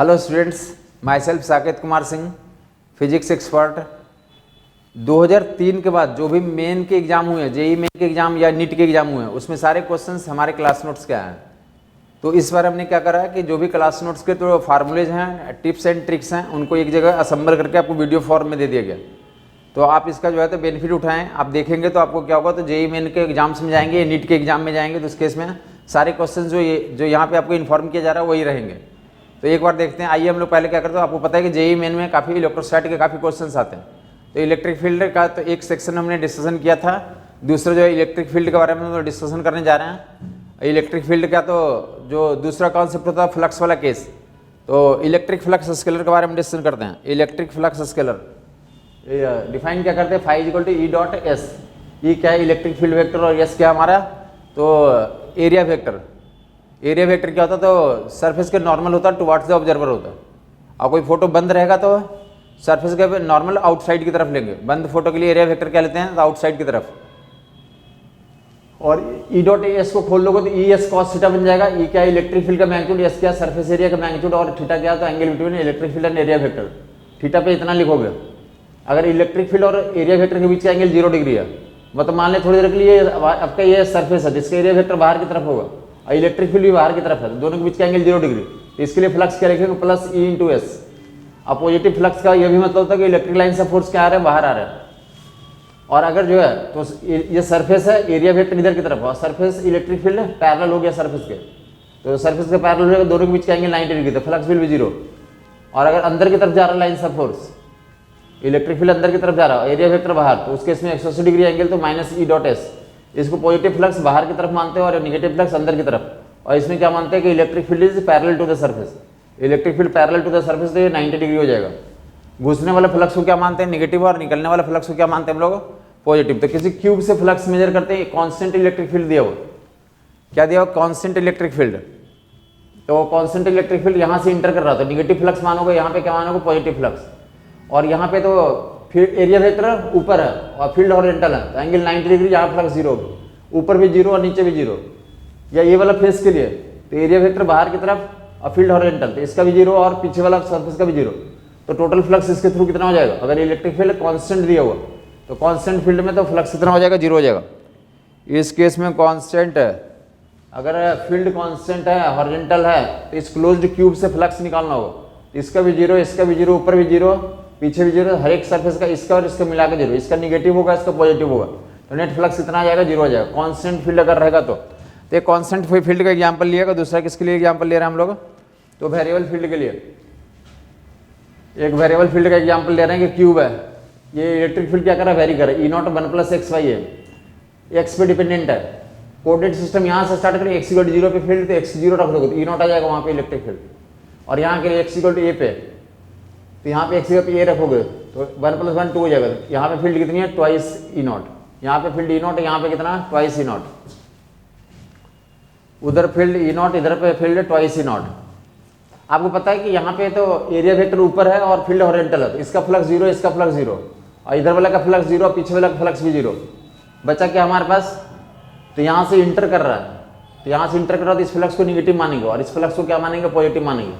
Hello students, my self Saket Kumar Singh, physics expert. 2003 के बाद जो भी मेन के एग्जाम हुए हैं, जेई मेन के एग्जाम या नीट के एग्जाम हुए हैं, उसमें सारे क्वेश्चंस हमारे क्लास नोट्स के आए हैं। तो इस बार हमने क्या करा है कि जो भी क्लास नोट्स के तो फार्मूलेज हैं, टिप्स एंड ट्रिक्स हैं, उनको एक जगह असेंबल करके आपको वीडियो फॉर्म में दे दिया गया। तो आप इसका जो है तो बेनिफिट उठाएं। आप देखेंगे तो आपको क्या होगा, तो जेई मेन के एग्जाम्स में जाएंगे, नीट के एग्जाम में जाएंगे, तो उस केस में सारे क्वेश्चन जो यहाँ पे आपको इन्फॉर्म किया जा रहा है वही रहेंगे। तो एक बार देखते हैं। आइए हम लोग पहले क्या करते हैं, आपको पता है कि जेई मेन में काफ़ी इलेक्ट्रोस्टैटिक के काफ़ी क्वेश्चंस आते हैं। तो इलेक्ट्रिक फील्ड का तो एक सेक्शन हमने डिस्कशन किया था, दूसरा जो है इलेक्ट्रिक फील्ड के बारे में हम डिस्कशन करने जा रहे हैं। इलेक्ट्रिक फील्ड का तो जो दूसरा कॉन्सेप्ट होता है फ्लक्स वाला केस, तो इलेक्ट्रिक फ्लक्स स्केलर के बारे में डिस्कशन करते हैं। इलेक्ट्रिक फ्लक्स स्केलर डिफाइन क्या करते हैं, phi equal to E dot S. E क्या है, इलेक्ट्रिक फील्ड वेक्टर, और एस क्या हमारा तो एरिया वेक्टर। एरिया वेक्टर क्या होता है, तो सरफेस के नॉर्मल होता है टुवर्ड्स द ऑब्जर्वर होता है। और कोई फोटो बंद रहेगा तो सरफेस के नॉर्मल आउटसाइड की तरफ लेंगे। बंद फोटो के लिए एरिया वेक्टर क्या लेते हैं, तो आउटसाइड की तरफ। और ई डॉट एस को खोल लोगे तो ई एस कॉस थीटा बन जाएगा। ई क्या है, इलेक्ट्रिक फील्ड का मैग्नीट्यूड, एस क्या सरफेस एरिया का मैग्नीट्यूड, और थीटा क्या तो angle between electric field and area vector. Theta पे इतना लिखोगे। अगर इलेक्ट्रिक फील्ड और एरिया वेक्टर के बीच का एंगल 0 डिग्री है, मतलब मान लें थोड़ी देर के लिए आपका ये सरफेस है जिसका एरिया वेक्टर बाहर की तरफ होगा और इलेक्ट्रिक फील्ड भी बाहर की तरफ है, तो दोनों के बीच का एंगल 0 डिग्री। तो इसके लिए फ्लक्स क्या लिखेंगे, प्लस ई इंटू एस। अब पॉजिटिव फ्लक्स का यह भी मतलब होता है कि इलेक्ट्रिक लाइन से फोर्स क्या आ रहा है, बाहर आ रहा है। और अगर जो है तो ये सरफेस है, एरिया वेक्टर इधर की तरफ, और सरफेस इलेक्ट्रिक फील्ड पैरेलल हो गया सरफेस के, तो सरफेस के पैरेलल हो गया, दोनों के बीच का एंगल 90 डिग्री, तो फ्लक्स विल भी 0। और अगर अंदर की तरफ जा रहा है लाइन से फोर्स, इलेक्ट्रिक फील्ड अंदर की तरफ जा रहा है, एरिया वेक्टर बाहर, तो उसके इसमें 180 डिग्री एंगल, तो माइनस ई डॉट एस। इसको पॉजिटिव फ्लक्स बाहर की तरफ मानते हैं और निगेटिव फ्लक्स अंदर की तरफ। और इसमें क्या मानते हैं कि electric field is parallel to the surface. Electric field parallel to the surface, तो ये 90 डिग्री हो जाएगा। घुसने वाला फ्लक्स को क्या मानते हैं, निगेटिव, और निकलने वाला फ्लक्स को क्या मानते हैं हम लोग, पॉजिटिव। तो किसी क्यूब से फ्लक्स मेजर करते हैं, कांस्टेंट इलेक्ट्रिक फील्ड दिया हुआ, क्या दिया हुआ, कांस्टेंट इलेक्ट्रिक फील्ड। तो कांस्टेंट इलेक्ट्रिक फील्ड यहाँ से इंटर कर रहा था, निगेटिव फ्लक्स मानोगे, यहाँ पे क्या मानोगे, पॉजिटिव फ्लक्स। और यहाँ पे तो फिर एरिया वेक्टर ऊपर है और फील्ड हॉरिजॉन्टल है, तो एंगल 90 डिग्री, यहाँ फ्लक्स 0, ऊपर भी 0 और नीचे भी 0। या ये वाला फेस के लिए तो एरिया वेक्टर बाहर की तरफ और फील्ड हॉरिजॉन्टल, तो इसका भी 0 और पीछे वाला सरफेस का भी 0। तो टोटल फ्लक्स इसके थ्रू कितना हो जाएगा, अगर इलेक्ट्रिक फील्ड कांस्टेंट दिया हुआ तो कांस्टेंट फील्ड में तो फ्लक्स कितना हो जाएगा, 0 हो जाएगा। इस केस में कांस्टेंट है, अगर फील्ड कांस्टेंट है, हॉरिजॉन्टल है, तो इस क्लोज्ड क्यूब से फ्लक्स निकालना होगा। इसका भी 0, इसका भी 0, ऊपर भी 0, पीछे भी 0, हर एक सरफेस का इसका और इसका मिला के 0। इसका निगेटिव होगा, इसका पॉजिटिव होगा, तो नेट फ्लक्स कितना आ जाएगा, 0 हो जाएगा। कांस्टेंट फील्ड अगर रहेगा तो ये कांस्टेंट फील्ड का एग्जांपल लिएगा। दूसरा किसके लिए एग्जांपल ले रहे हैं हम लोग, तो वेरिएबल फील्ड के लिए। एक वेरिएबल फील्ड का एग्जांपल ले रहे हैं कि क्यूब है, ये इलेक्ट्रिक फील्ड क्या कर रहा है, वेरी कर रहा है। ई नॉट 1 प्लस एक्स वाई है, एक्स पे डिपेंडेंट है। कोऑर्डिनेट सिस्टम यहाँ से स्टार्ट करें, एक्स इक्वल टू 0 पे फील्ड, तो एक्स 0 रख दोगे तो ई नॉट आ जाएगा वहाँ पे इलेक्ट्रिक फील्ड। और यहाँ के एक्स इक्वल टू ए पे, तो यहाँ पे एक्स इक्वल टू ए रखोगे तो 1 + 1 2 हो जाएगा। यहाँ पे फील्ड कितनी है, ट्वाइस ई नॉट। यहाँ पे फील्ड ई नॉट है, यहाँ पे कितना, ट्वाइस ई नॉट। उधर फील्ड ई नॉट, इधर पे फील्ड ट्वाइस ई नॉट। आपको पता है कि यहाँ पे तो एरिया वेक्टर ऊपर है और फील्ड हॉरिजॉन्टल है, तो इसका फ्लक्स 0, इसका फ्लक्स 0, और इधर वाला का फ्लक्स 0, पीछे वाला का फ्लक्स भी 0। बचा क्या हमारे पास, तो यहाँ से इंटर कर रहा है, तो यहाँ से इंटर कर रहा है, तो इस फ्लक्स को निगेटिव मानेंगे और इस फ्लक्स को क्या मानेंगे, पॉजिटिव मानेंगे।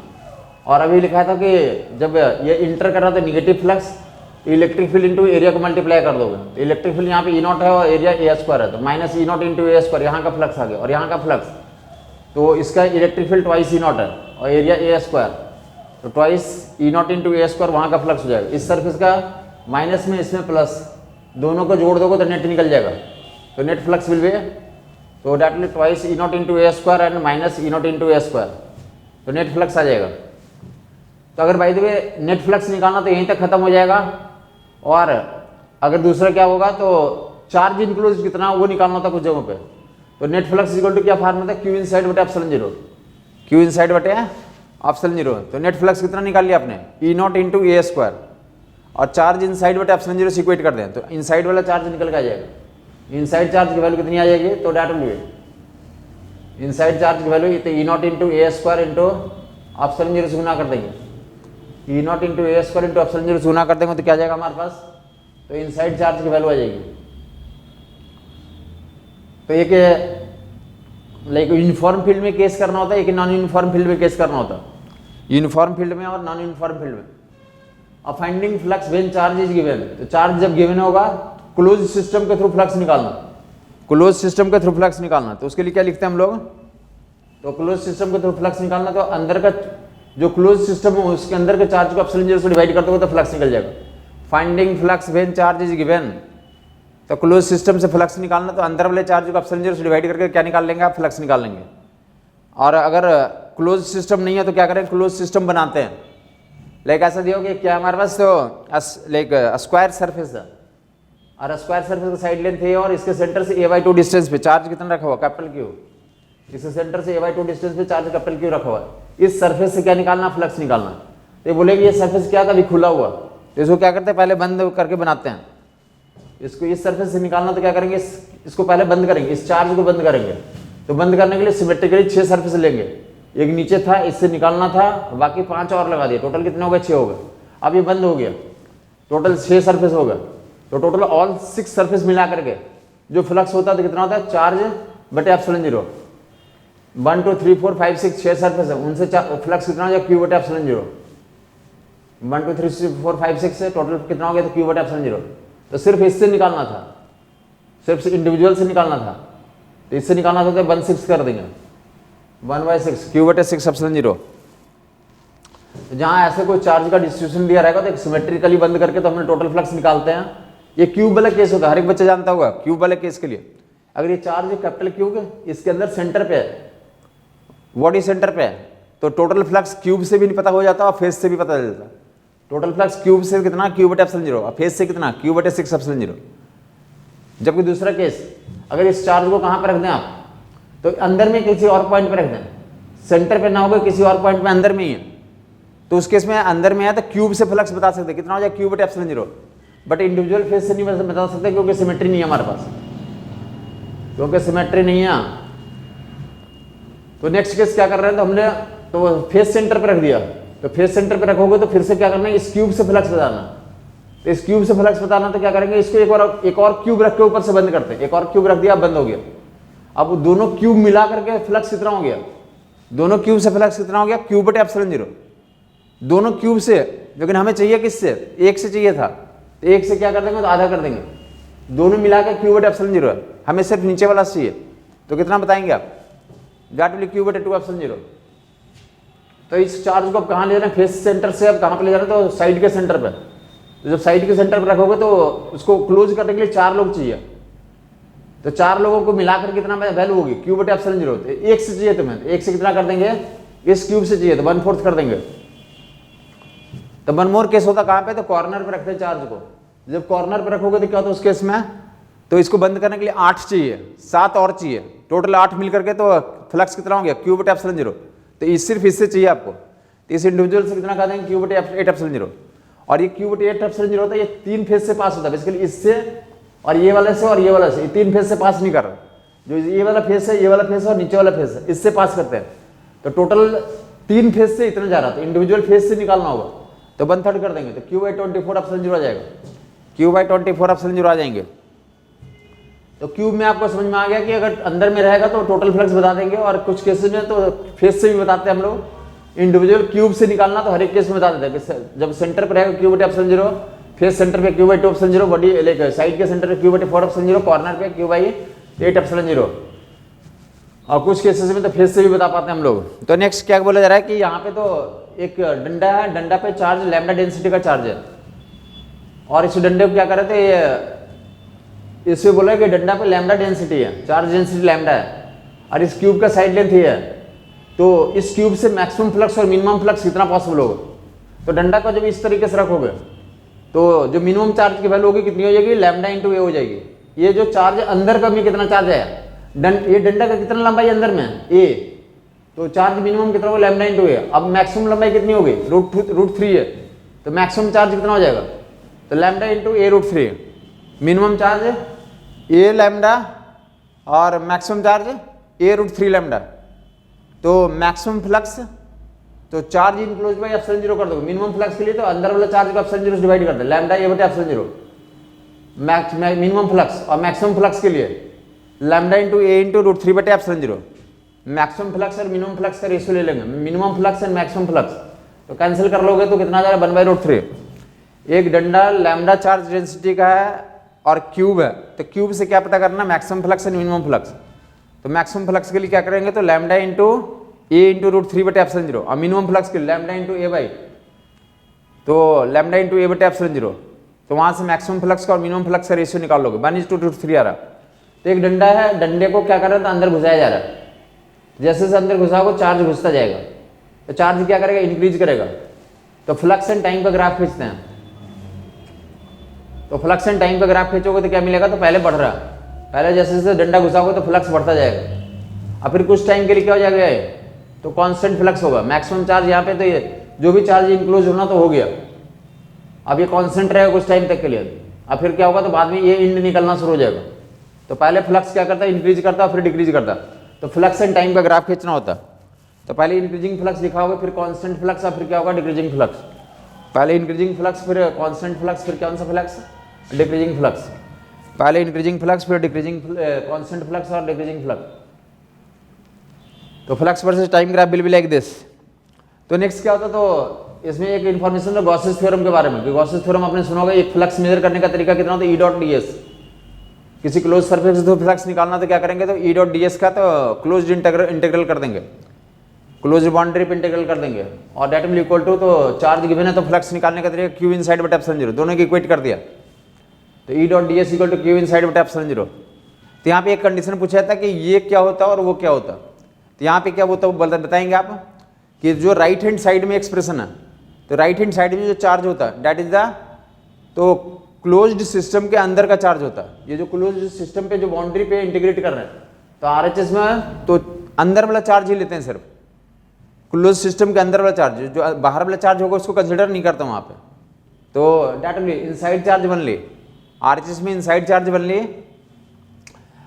और अभी लिखा था कि जब ये इंटर कर रहा था negative flux, electric field into area को मल्टीप्लाई कर दोगे, तो इलेक्ट्रिक फील्ड यहाँ पे ई नॉट है और एरिया ए स्क्वायर है, तो minus E naught into A square, यहाँ का फ्लक्स आ गया और यहाँ का फ्लक्स, तो इसका electric field twice E not है और एरिया ए स्क्वायर, तो twice E naught into A square, वहाँ का फ्लक्स हो जाएगा। इस सरफेस का माइनस में, इसमें प्लस, दोनों को जोड़ दोगे तो नेट निकल जाएगा, तो नेट फ्लक्स विल बी, तो deadly twice E naught into A square and minus E naught into A square, तो नेट फ्लक्स आ जाएगा। तो अगर by the way net flux निकालना तो यहीं तक खत्म हो जाएगा। और अगर दूसरा क्या होगा, तो चार्ज इनक्लोज कितना वो निकालना होता कुछ जगहों पे, तो नेट फ्लक्स इक्वल टू क्या फार्मूला था, क्यू इनसाइड बटे एप्सिलॉन 0, क्यू इनसाइड बटे एप्सिलॉन 0। तो नेट फ्लक्स कितना निकाल लिया आपने, ई नॉट इंटू ए स्क्वायर, और चार्ज इनसाइड बटे एप्सिलॉन 0 से इक्वेट कर दें, तो इनसाइड वाला चार्ज निकल के आ जाएगा। इनसाइड चार्ज की वैल्यू कितनी आ जाएगी, तो that will be inside charge की वैल्यू, तो E naught into A square into epsilon 0 से गुना कर देंगे, E naught into A square into epsilon 0 से गुना कर देंगे, तो क्या जाएगा हमारे पास, तो इनसाइड चार्ज की वैल्यू आ जाएगी। तो एक लाइक यूनिफॉर्म फील्ड में केस करना होता है, एक नॉन यूनिफॉर्म फील्ड में केस करना होता है। यूनिफॉर्म फील्ड में और नॉन यूनिफॉर्म फील्ड में। अब finding flux when charge is given, तो चार्ज जब गिवन होगा क्लोज सिस्टम के थ्रू फ्लक्स निकालना, क्लोज सिस्टम के थ्रू फ्लक्स निकालना। तो उसके लिए क्या लिखते हैं हम लोग, तो क्लोज सिस्टम के थ्रू फ्लक्स निकालना, तो अंदर का जो क्लोज सिस्टम है उसके अंदर के चार्ज को एप्सिलॉन जीरो से डिवाइड करते हो तो फ्लक्स निकल जाएगा। Finding flux when charge is given, तो क्लोज सिस्टम से फ्लक्स निकालना, तो अंदर वाले चार्ज को एप्सिलॉन जीरो से डिवाइड करके क्या निकाल लेंगे आप, फ्लक्स निकाल लेंगे। और अगर क्लोज सिस्टम नहीं है तो क्या करें, क्लोज सिस्टम बनाते हैं। लाइक ऐसा दिया कि क्या हमारे पास, तो लाइक स्क्वायर सरफेस है और स्क्वायर सरफेस का साइड लेंथ है और इसके सेंटर से a/2 डिस्टेंस पे चार्ज कितना रखा हुआ, कैपिटल क्यू। इसके सेंटर से a/2 डिस्टेंस पे चार्ज कैपिटल क्यू रखा हुआ है। इस सरफेस से क्या निकालना, फ्लक्स निकालना। तो ये बोलेगी ये सरफेस क्या था, अभी खुला हुआ, तो इसको क्या करते हैं, पहले बंद करके बनाते हैं। इसको इस सरफेस से निकालना, तो क्या करेंगे, इसको पहले बंद करेंगे, इस चार्ज को बंद करेंगे। तो बंद करने के लिए सिमेट्रिकली 6 सरफेस लेंगे, एक नीचे था इससे निकालना था, बाकी 5 और लगा दिए, टोटल कितने हो गए, 6 हो गए। अब ये बंद हो गया, टोटल 6 सरफेस हो गए। तो टोटल ऑल 6 सरफेस मिला करके जो फ्लक्स होता है तो कितना होता है, चार्ज बटे एप्सिलॉन जीरो। 1 2 3 4 5 6 6 सरफेस है, उनसे फ्लक्स कितना हो जाएगा, क्यू बटे एप्सिलॉन जीरो। 1 2 3 4 5 6 से टोटल कितना हो गया, तो क्यू बटे एप्सिलॉन जीरो। तो सिर्फ इससे निकालना था, सिर्फ इंडिविजुअल से निकालना था, तो इससे निकालना था तो 1/6 कर देंगे, 1/6 क्यू बटे 6 एप्सिलॉन जीरो। जहाँ ऐसे कोई चार्ज का डिस्ट्रीब्यूशन दिया रहेगा तो एक सिमेट्रिकली बंद करके तो हमने टोटल फ्लक्स निकालते हैं। ये क्यूब वाला केस होता है, हर एक बच्चा जानता होगा क्यूब वाले केस के लिए। अगर ये चार्ज कैपिटल क्यूब इसके अंदर सेंटर पे है, बॉडी सेंटर पे है, तो टोटल फ्लक्स क्यूब से भी नहीं पता हो जाता और फेस से भी पता चल जाता। टोटल फ्लक्स क्यूब से कितना, क्यू बटे एप्सिलॉन जीरो, और फेस से कितना, क्यू बटे 6 एप्सिलॉन जीरो। जबकि दूसरा केस, अगर इस चार्ज को कहाँ पर रख दें आप, तो अंदर में किसी और पॉइंट पर रख दें, सेंटर पे ना होगा, किसी और पॉइंट में अंदर में ही है, तो उस केस में अंदर में है तो क्यूब से फ्लक्स बता सकते कितना हो जाए, क्यू बटे epsilon zero. But individual face से नहीं बता सकते क्योंकि सिमेट्री नहीं है हमारे पास, क्योंकि सिमेट्री नहीं है। तो नेक्स्ट केस क्या कर रहे हैं, तो हमने तो फेस सेंटर पे रख दिया, तो फेस सेंटर पे रखोगे तो फिर से क्या करना है, इस क्यूब से फ्लक्स बताना। तो इस क्यूब से फ्लक्स बताना तो क्या करेंगे, इसको एक और क्यूब रख के ऊपर से बंद करते हैं, एक और क्यूब रख दिया, बंद हो गया। अब दोनों क्यूब मिला करके फ्लक्स कितना हो गया, दोनों क्यूब से फ्लक्स कितना हो गया, क्यू बटे एप्सिलॉन जीरो। दोनों क्यूब से, लेकिन हमें चाहिए किससे, एक से चाहिए था, तो एक से क्या कर देंगे, तो आधा कर देंगे, दोनों मिलाकर क्यू बटे एप्सिलॉन जीरो है, हमें सिर्फ नीचे वाला चाहिए। तो कितना बताएंगे आप, दैट विल क्यू बटे 2 एप्सिलॉन जीरो। तो इस चार्ज को अब कहाँ ले जाना है, फेस सेंटर से अब कहाँ पे ले जाना है, तो साइड के सेंटर पे। तो जब साइड के सेंटर पे रखोगे तो उसको क्लोज करने के लिए 4 लोग चाहिए, तो 4 लोगों को मिलाकर कितना वैल्यू होगी, क्यू बटे एप्सिलॉन जीरो। तो एक से चाहिए तुम्हें, एक से कितना कर देंगे, इस क्यूब से चाहिए तो 1/4 कर देंगे। तो 1 मोर केस होता कहाँ पे, तो कॉर्नर पे रखते हैं चार्ज को। जब कॉर्नर पे रखोगे तो क्या होता है उस केस में, तो इसको बंद करने के लिए 8 चाहिए, 7 और चाहिए, टोटल 8 मिल करके तो फ्लक्स कितना हो गया, क्यू बटे एप्सिलॉन जीरो। तो इस सिर्फ इससे चाहिए आपको, तो इस इंडिविजुअल से कितना कर देंगे, क्यू बटे 8 एप्सिलॉन जीरो। और ये क्यू बटे 8 एप्सिलॉन जीरो होता है, ये 3 फेज से पास होता है बेसिकली, इससे और ये वाले से और ये वाला से, 3 फेज से पास नहीं कर रहा। जो ये वाला फेस है, ये वाला फेस है और नीचे वाला फेस है, इससे पास करते हैं। तो टोटल 3 फेज से इतना जा रहा, तो इंडिविजुअल फेज से निकालना होगा, तो 1/3 कर देंगे, तो क्यू बाई 24 एप्सिलॉन जीरो आ जाएगा, क्यू बाई 24 एप्सिलॉन जीरो आ जाएंगे। तो क्यूब में आपको समझ में आ गया कि अगर अंदर में रहेगा तो टोटल फ्लक्स बता देंगे, और कुछ केसेस में तो फेस से भी बताते हैं हम लोग। इंडिविजुअल क्यूब से निकालना तो हर एक केस में बता देते हैं कि जब सेंटर पर रहेगा क्यू बटे एप्सिलॉन जीरो, फेस सेंटर पे Q by 2 epsilon zero, body लेकर साइड के सेंटर पे क्यू बटे 4 एप्सिलॉन जीरो, कॉर्नर पे क्यू बाई 8 एप्सिलॉन जीरो। और कुछ केसेस में तो फेस से भी बता पाते हैं हम लोग। तो नेक्स्ट क्या बोला जा रहा है कि यहाँ पे तो एक डंडा है, डंडा पे चार्ज लैम्डा डेंसिटी का चार्ज है, और इस डंडे को क्या कर रहे थे, ये इसमें बोला कि डंडा पे लैम्डा डेंसिटी है, चार्ज डेंसिटी लैम्डा है, और इस क्यूब का साइड लेंथ ये है। तो इस क्यूब से मैक्सिमम फ्लक्स और मिनिमम फ्लक्स कितना पॉसिबल होगा। तो डंडा को जब इस तरीके से रखोगे तो जो मिनिमम चार्ज की वैल्यू होगी कितनी हो जाएगी, लैम्डा इंटू ए हो जाएगी। ये जो चार्ज अंदर का भी कितना चार्ज है, ये डंडा का कितना लंबाई अंदर में ए, तो चार्ज मिनिमम कितना होगा, लैम्डा इंटू ए। अब मैक्सिमम लंबाई कितनी होगी, √3 है, तो मैक्सिमम चार्ज कितना हो जाएगा, तो लैम्डा इंटू ए √3। मिनिमम चार्ज ए लैम्डा और मैक्सिमम चार्ज ए √3 लैम्डा। तो मैक्सिमम फ्लक्स, तो charge enclose by epsilon zero कर दो। मिनिमम फ्लक्स के लिए तो अंदर वाला चार्ज को एप्सिलॉन जीरो से डिवाइड कर दे, लैम्डा ए बटे एप्सिलॉन जीरो मिनिमम फ्लक्स। और मैक्सिमम फ्लक्स के लिए लैम्डा इंटू ए इंटू √3 बटे एप्सिलॉन जीरो। मैक्सिमम फ्लक्स और मिनिमम फ्लक्स का रेशियो ले लेंगे, minimum flux and maximum flux. तो कैंसिल कर लोगे तो कितना आ जाएगा 1/√3। एक डंडा लैम्डा चार्ज डेंसिटी का है और क्यूब है, तो क्यूब से क्या पता करना, maximum flux and minimum flux. तो मैक्सिमम फ्लक्स के लिए क्या करेंगे, तो लैम्डा इंटू ए इंटू √3/ε0 और मिनिमम फ्लक्स के लिए लैम्डा इंटू ए बाई, तो लैम्डा इंटू ए बटे ε0। तो वहां से मैक्सिमम फ्लक्स का और मिनिमम फ्लक्स का रेशियो निकाल लोगे, 1:√3 आ रहा। तो एक डंडा है, डंडे को क्या कर रहा था, अंदर घुसाया जा रहा है। जैसे जैसे अंदर घुसाओगे चार्ज घुसता जाएगा, तो चार्ज क्या करेगा, इंक्रीज करेगा। तो फ्लक्स एंड टाइम का ग्राफ खींचते हैं। तो फ्लक्स एंड टाइम का ग्राफ खींचोगे तो क्या मिलेगा, तो पहले बढ़ रहा है, पहले जैसे जैसे डंडा घुसाओगे तो फ्लक्स बढ़ता जाएगा। और फिर कुछ टाइम के लिए क्या हो जाएगा, तो कांस्टेंट फ्लक्स होगा। मैक्सिमम चार्ज यहाँ पे, तो ये जो भी चार्ज इंक्लूज होना तो हो गया, अब ये कांस्टेंट रहेगा कुछ टाइम तक के लिए। अब फिर क्या होगा, तो बाद में ये इंड निकलना शुरू हो जाएगा। तो पहले फ्लक्स क्या करता है, इंक्रीज करता है, फिर डिक्रीज करता है। तो फ्लक्स एंड टाइम का ग्राफ खींचना होता है। तो पहले इंक्रीजिंग फ्लक्स लिखा होगा, फिर कांस्टेंट फ्लक्स, और फिर क्या होगा, डिक्रीजिंग फ्लक्स। पहले इंक्रीजिंग फ्लक्स, फिर कांस्टेंट फ्लक्स, फिर कौन सा फ्लक्स, डिक्रीजिंग फ्लक्स। पहले इंक्रीजिंग फ्लक्स, फिर डिक्रीजिंग कांस्टेंट फ्लक्स और डिक्रीजिंग फ्लक्स। तो flux versus time graph will be like this. तो नेक्स्ट क्या होता है, तो इसमें एक इन्फॉर्मेशन है गॉसेस थ्योरम के बारे में। गॉसेस थ्योरम आपने सुना होगा। एक फ्लक्स मेजर करने का तरीका कितना होता है, E.ds। किसी क्लोज सरफेस से तो फ्लक्स निकालना, तो क्या करेंगे, तो E.ds का तो क्लोज इंटीग्रल कर देंगे, क्लोज बाउंड्री पे इंटीग्रल कर देंगे। और डेट विल इक्वल टू, तो चार्ज गिवन है तो फ्लक्स निकालने का तरीका Q इनसाइड बटे ε0, दोनों की इक्वेट कर दिया। तो E.ds equal to Q inside बटे ε0। तो यहाँ पे एक कंडीशन पूछा था कि ये क्या होता है और वो क्या होता है। तो यहाँ पे क्या होता है वो बताएंगे आप, कि जो राइट हैंड साइड में एक्सप्रेशन है, तो राइट हैंड साइड में जो चार्ज होता है दैट इज द, तो क्लोज्ड सिस्टम के अंदर का चार्ज होता है। ये जो क्लोज्ड सिस्टम पे जो बाउंड्री पे इंटीग्रेट कर रहे हैं, तो आरएचएस में तो अंदर वाला चार्ज ही लेते हैं सिर्फ, क्लोज सिस्टम के अंदर वाला चार्ज, जो बाहर वाला चार्ज होगा उसको कंसिडर नहीं करता वहाँ पे। तो दैट विल इनसाइड चार्ज बनली, आरएचएस में इनसाइड चार्ज बनली।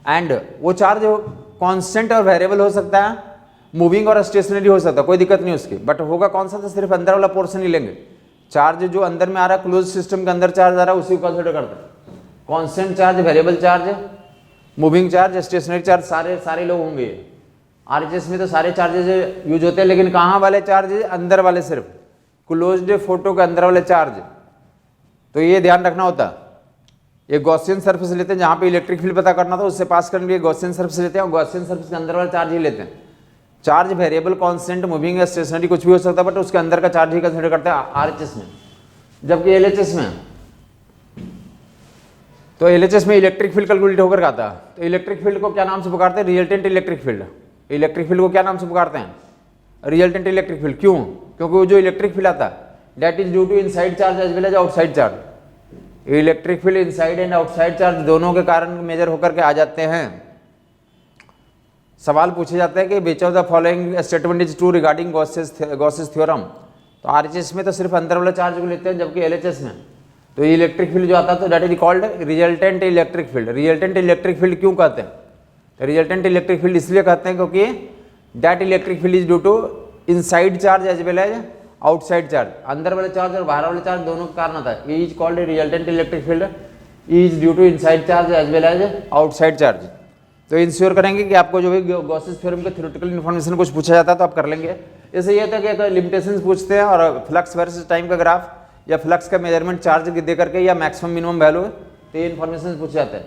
एंड वो चार्ज कांस्टेंट और वेरिएबल हो सकता है, मूविंग और स्टेशनरी हो सकता है, कोई दिक्कत नहीं उसकी, बट होगा कौन सा, तो सिर्फ अंदर वाला पोर्शन ही लेंगे। चार्ज जो अंदर में आ रहा है, क्लोज सिस्टम के अंदर चार्ज आ रहा है, उसी को कंसिडर करते हैं। Constant charge, variable charge, moving charge, stationary charge, सारे लोग होंगे। आरएचएस में तो सारे चार्जेज यूज होते हैं, लेकिन कहाँ वाले चार्ज, अंदर वाले, सिर्फ क्लोज्ड फोटो के अंदर वाले चार्ज। तो ये ध्यान रखना होता है। एक गॉसियन सरफेस लेते हैं, जहाँ पे इलेक्ट्रिक फील्ड पता करना था, उससे पास करने के लिए गॉसियन सरफेस लेते हैं, और गॉसियन सरफेस के अंदर वाला चार्ज ही लेते हैं। चार्ज वेरिएबल, कांस्टेंट, मूविंग या स्टेशनरी कुछ भी हो सकता है, बट उसके अंदर का चार्ज ही कंसिडर करते हैं आरएचएस में। जबकि एलएचएस में, तो एलएचएस में इलेक्ट्रिक फील्ड कैलकुलेट होकर आता है। तो इलेक्ट्रिक फील्ड को क्या नाम से पुकारते हैं, resultant electric field. Electric field को क्या नाम से पुकारते हैं, रिजल्टेंट इलेक्ट्रिक फील्ड। क्यों, क्योंकि वो जो इलेक्ट्रिक फील्ड आता है that is due to inside charge as well as outside charge. Electric field inside and outside charge दोनों के कारण मेजर होकर के आ जाते हैं। सवाल पूछे जाते हैं कि which of the following statement is true regarding Gauss's theorem. तो आरएचएस में तो सिर्फ अंदर वाला चार्ज को लेते हैं, जबकि एलएचएस में तो इलेक्ट्रिक फील्ड जो आता है तो that is called resultant electric field. Resultant electric field क्यों कहते हैं, तो रिजल्टेंट इलेक्ट्रिक फील्ड इसलिए कहते हैं क्योंकि that electric field is due to inside charge as well as outside charge. अंदर वाले चार्ज और बाहर वाले चार्ज दोनों के कारण आता है। ये is called resultant electric field is due to inside charge as well as outside charge. तो इंश्योर करेंगे कि आपको जो भी गॉसेस थ्योरम के थ्योरेटिकल इन्फॉर्मेशन कुछ पूछा जाता है तो आप कर लेंगे। इससे ये था कि अगर लिमिटेशंस पूछते हैं और फ्लक्स वर्सेस टाइम का ग्राफ या फ्लक्स का मेजरमेंट चार्ज दे करके या मैक्सिमम मिनिमम वैल्यू, तो ये इन्फॉर्मेशन पूछे जाते हैं।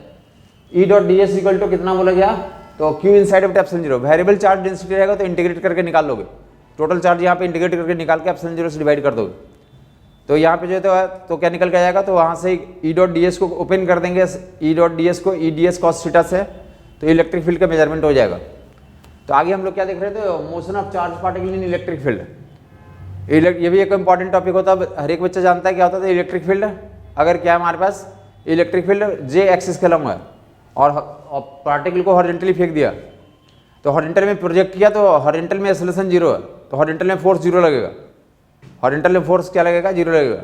E.ds इक्वल टू कितना बोला गया, तो Q इनसाइड बटे ε0। वेरिएबल चार्ज डेंसिटी रहेगा तो इंटीग्रेट करके निकाल लोगे, टोटल चार्ज यहाँ पे इंटीग्रेट करके निकाल के ε0 से डिवाइड कर दोगे। तो यहाँ पे जो तो क्या निकल के आएगा, तो वहाँ से E.ds को ओपन कर देंगे, E.ds को EDS cos थीटा से, तो इलेक्ट्रिक फील्ड का मेजरमेंट हो जाएगा। तो आगे हम लोग क्या देख रहे थे, motion of charge particle in electric field. ये भी एक इंपॉर्टेंट टॉपिक होता है, हर एक बच्चा जानता है क्या होता है इलेक्ट्रिक फील्ड। अगर क्या है हमारे पास इलेक्ट्रिक फील्ड जे एक्सिस के लंब है और पार्टिकल को हॉरिजॉन्टली फेंक दिया, तो हॉरिजॉन्टल में प्रोजेक्ट किया, तो हॉरिजॉन्टल में एक्सेलरेशन 0 है, तो हॉरिजॉन्टल में फोर्स 0 लगेगा। हॉरिजॉन्टल में फोर्स क्या लगेगा, 0 लगेगा।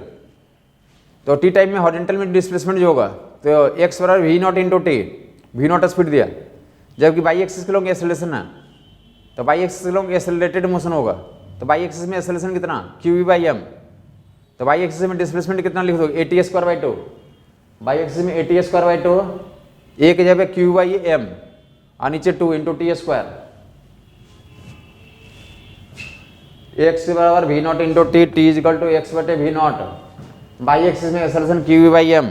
तो टी टाइम में हॉरिजॉन्टल में डिस्प्लेसमेंट जो होगा तो एक्स बराबर V0 into T, V0 speed दिया, जबकि बाई एक्सिस के लोग एक्सेलरेशन है, तो बाई एक्सिस के लोग एक्सेलरेटेड मोशन होगा, तो बाई एक्सिस में एक्सेलरेशन कितना QV/m, तो बाई एक्सिस में डिस्प्लेसमेंट कितना लिख दोगे AT²/2, बाई एक्सिस में AT²/2, एक जगह पे Q/m और नीचे 2 इंटू T²। एक्स बराबर V naught into T, T is equal to X बटे वी नॉट, बाई एक्सिस में acceleration Q V by M,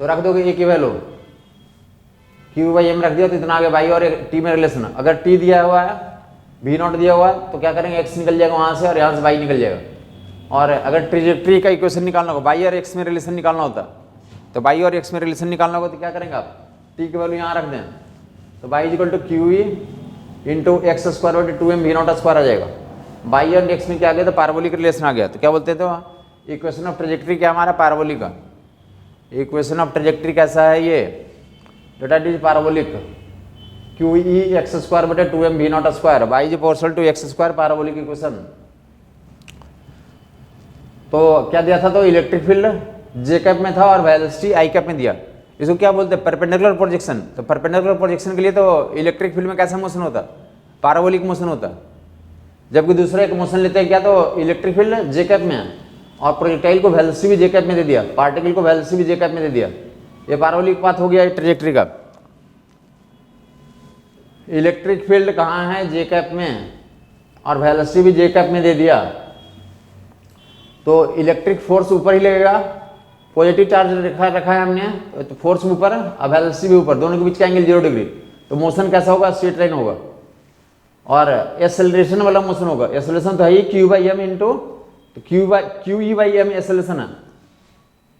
तो रख दोगे ए की वैल्यू क्यू बाई एम रख दिया, तो इतना आगे बाई और टी में रिलेशन। अगर टी दिया हुआ है, वी नॉट दिया हुआ है, तो क्या करेंगे, एक्स निकल जाएगा वहां से और यहाँ से बाई निकल जाएगा। और अगर ट्री का इक्वेशन निकालना होगा, बाई और एक्स में रिलेशन निकालना होता, तो बाई और एक्स में रिलेशन निकालना होगा तो क्या करेंगे आप, टी की वैल्यू यहाँ रख दें, तो Y equal to Q E into X square बटे 2m वी नॉट स्क्वायर आ जाएगा। बाई और एक्स में क्या आ गया, तो पाराबोलिक रिलेशन आ गया। तो क्या बोलते थे वहाँ, इक्वेशन ऑफ ट्रेजेक्ट्री क्या हमारा, पाराबोलिक का इक्वेशन ऑफ ट्रेजेक्ट्री कैसा है ये, data is parabolic, Q E X square बटे 2m V naught square Y is proportional to X square, parabolic equation. तो क्या दिया था, तो इलेक्ट्रिक फील्ड जे कैप में था और वेलोसिटी आई कैप में दिया। इसको क्या बोलते हैं, परपेंडिकुलर प्रोजेक्शन। तो परपेंडिकुलर प्रोजेक्शन के लिए तो इलेक्ट्रिक फील्ड में कैसा मोशन होता, पाराबोलिक मोशन होता, जबकि दूसरा एक मोशन लेते हैं क्या, तो इलेक्ट्रिक फील्ड जे कैप में है और प्रोजेक्टाइल को वेलोसिटी भी जे कैप में दे दिया, पार्टिकल को वेलोसिटी भी जे कैप में दे दिया। ये पाराबोलिक पाथ हो गया ट्रेजेक्ट्री का। इलेक्ट्रिक फील्ड कहाँ है, जे कैप में, और वेलोसिटी भी जे कैप में दे दिया, तो इलेक्ट्रिक फोर्स ऊपर ही लगेगा, पॉजिटिव चार्ज रखा है हमने, तो फोर्स ऊपर और वेलोसिटी भी ऊपर, दोनों के बीच का एंगल 0 डिग्री, तो मोशन कैसा होगा, स्ट्रेट लाइन होगा। और एक्सेलरेशन वाला मोशन होगा, एक्सेलरेशन तो है ही Q by M into Q E by M acceleration है।